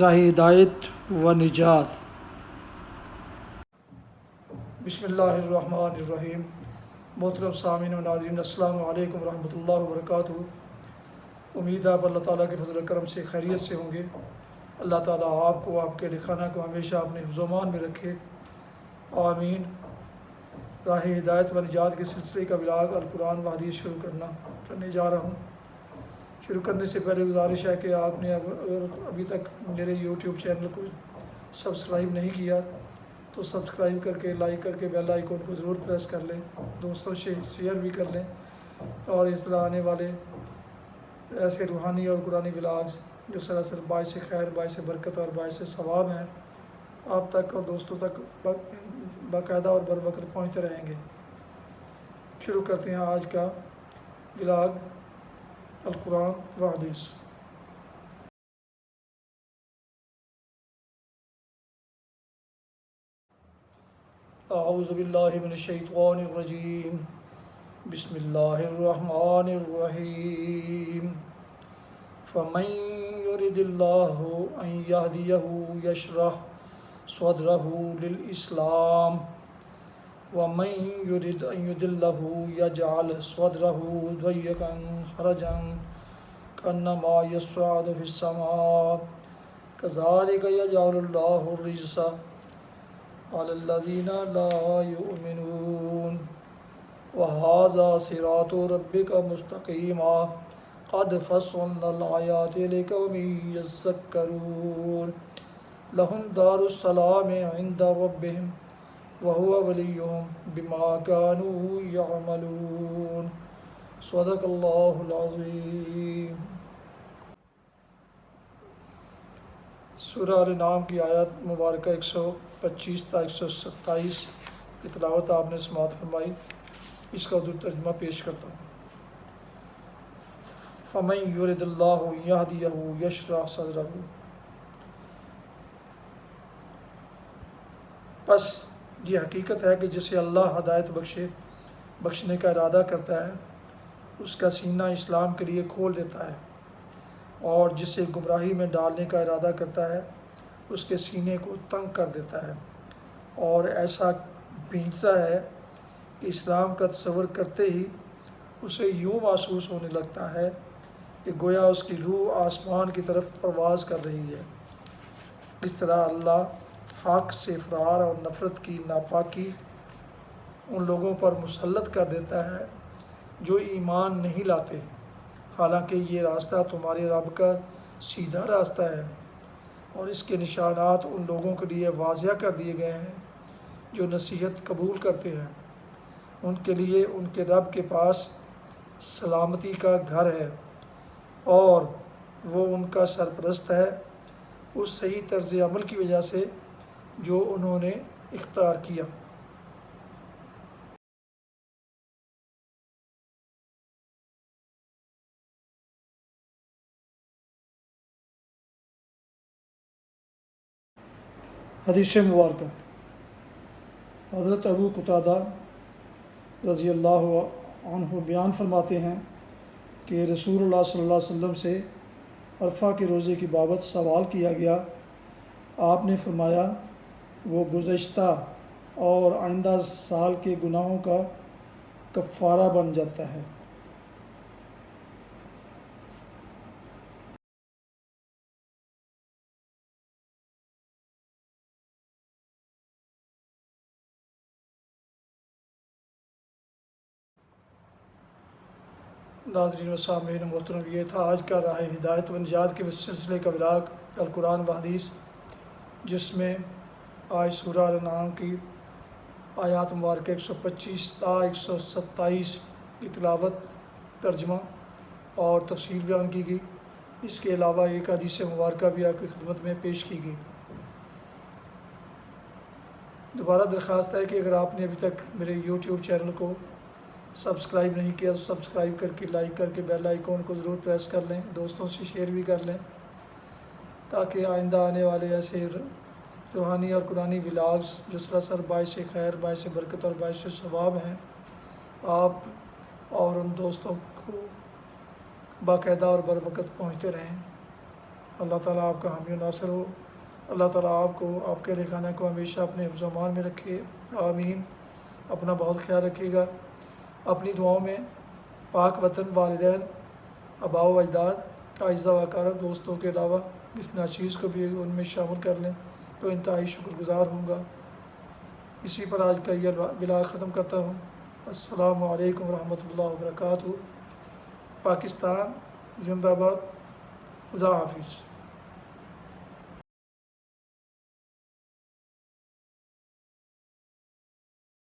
راہ ہدایت و نجات۔ بسم اللہ الرحمن الرحیم۔ محترم سامعین و ناظرین، السلام علیکم ورحمۃ اللہ وبرکاتہ۔ امید ہے آپ اللہ تعالیٰ کے فضل و کرم سے خیریت سے ہوں گے۔ اللہ تعالیٰ آپ کو، آپ کے لکھانہ کو ہمیشہ اپنے حفظ و امان میں رکھے، آمین۔ راہ ہدایت و نجات کے سلسلے کا ولاگ القرآن و حدیث شروع کرنے جا رہا ہوں۔ شروع کرنے سے پہلے گزارش ہے کہ آپ نے اگر ابھی تک میرے یوٹیوب چینل کو سبسکرائب نہیں کیا تو سبسکرائب کر کے، لائک کر کے بیل آئیکن کو ضرور پریس کر لیں، دوستوں سے شیئر بھی کر لیں، اور اس طرح آنے والے ایسے روحانی اور قرآنی ولاگز جو سراسر باعث خیر، باعث برکت اور باعث ثواب ہیں، آپ تک اور دوستوں تک باقاعدہ اور بر وقت پہنچتے رہیں گے۔ شروع کرتے ہیں آج کا ولاگ القرآن و حدیث۔ اعوذ باللہ من الشیطان الرجیم، بسم اللہ الرحمن الرحیم۔ فمن یرد اللہ ان یہدیہ یشرح صدرہ للاسلام ومن یرد ان یضلہ یجعل صدرہ ضیقا حرجا کانما یصعد فی السماء کذلک یجعل اللہ الرجس علی الذین لا یؤمنون وہذا صراط ربک مستقیما قد فصلنا الآیات لقوم یذکرون لہم دار السلام عند ربہم وہو ولیہم بما کانوا یعملون۔ صدق اللہ العظیم۔ سورہ الانعام کی آیت مبارکہ 125 تا 127 کی تلاوت آپ نے سماعت فرمائی۔ اس کا اردو ترجمہ پیش کرتا ہوں۔ فَمَن يُرِدِ اللَّهُ يَهْدِيَهُ يَشْرَحْ صَدْرَهُ، پس یہ حقیقت ہے کہ جسے اللہ ہدایت بخشنے کا ارادہ کرتا ہے اس کا سینہ اسلام کے لیے کھول دیتا ہے، اور جسے گمراہی میں ڈالنے کا ارادہ کرتا ہے اس کے سینے کو تنگ کر دیتا ہے، اور ایسا بھینجتا ہے کہ اسلام کا تصور کرتے ہی اسے یوں محسوس ہونے لگتا ہے کہ گویا اس کی روح آسمان کی طرف پرواز کر رہی ہے۔ اس طرح اللہ حق سے فرار اور نفرت کی ناپاکی ان لوگوں پر مسلط کر دیتا ہے جو ایمان نہیں لاتے، حالانکہ یہ راستہ تمہارے رب کا سیدھا راستہ ہے، اور اس کے نشانات ان لوگوں کے لیے واضح کر دیے گئے ہیں جو نصیحت قبول کرتے ہیں۔ ان کے لیے ان کے رب کے پاس سلامتی کا گھر ہے، اور وہ ان کا سرپرست ہے اس صحیح طرز عمل کی وجہ سے جو انہوں نے اختیار کیا۔ حدیث مبارکہ۔ حضرت ابو قتادہ رضی اللہ عنہ بیان فرماتے ہیں کہ رسول اللہ صلی اللہ علیہ وسلم سے عرفہ کے روزے کی بابت سوال کیا گیا۔ آپ نے فرمایا وہ گزشتہ اور آئندہ سال کے گناہوں کا کفارہ بن جاتا ہے۔ ناظرین و سامعین محترم، یہ تھا آج کا راہ ہدایت و نجات کے سلسلے کا ولاگ القرآن و حدیث، جس میں آج سورہ الانعام کی آیات مبارکہ 125 تا 127 کی تلاوت، ترجمہ اور تفسیر بیان کی گئی۔ اس کے علاوہ ایک حدیث مبارکہ بھی آپ کی خدمت میں پیش کی گئی۔ دوبارہ درخواست ہے کہ اگر آپ نے ابھی تک میرے یوٹیوب چینل کو سبسکرائب نہیں کیا تو سبسکرائب کر کے، لائک کر کے بیل آئیکن کو ضرور پریس کر لیں، دوستوں سے شیئر بھی کر لیں، تاکہ آئندہ آنے والے ایسے روحانی اور قرآنی ولاگز جو سراسر باعث خیر، باعث برکت اور باعث ثواب ہیں، آپ اور ان دوستوں کو باقاعدہ اور بر وقت پہنچتے رہیں۔ اللہ تعالیٰ آپ کا حامی و ناصر ہو۔ اللہ تعالیٰ آپ کو، آپ کے اہل خانہ کو ہمیشہ اپنے حفظ و امان میں رکھے، آمین۔ اپنا بہت خیال رکھیے گا۔ اپنی دعاؤں میں پاک وطن، والدین، آباء و اجداد، اعزہ و اقارب، دوستوں کے علاوہ اس ناچیز کو بھی ان میں شامل کر لیں تو انتہائی شکر گزار ہوں گا۔ اسی پر آج کا یہ بلاغ ختم کرتا ہوں۔ السلام علیکم ورحمۃ اللہ وبرکاتہ۔ پاکستان زندہ باد۔ خدا حافظ۔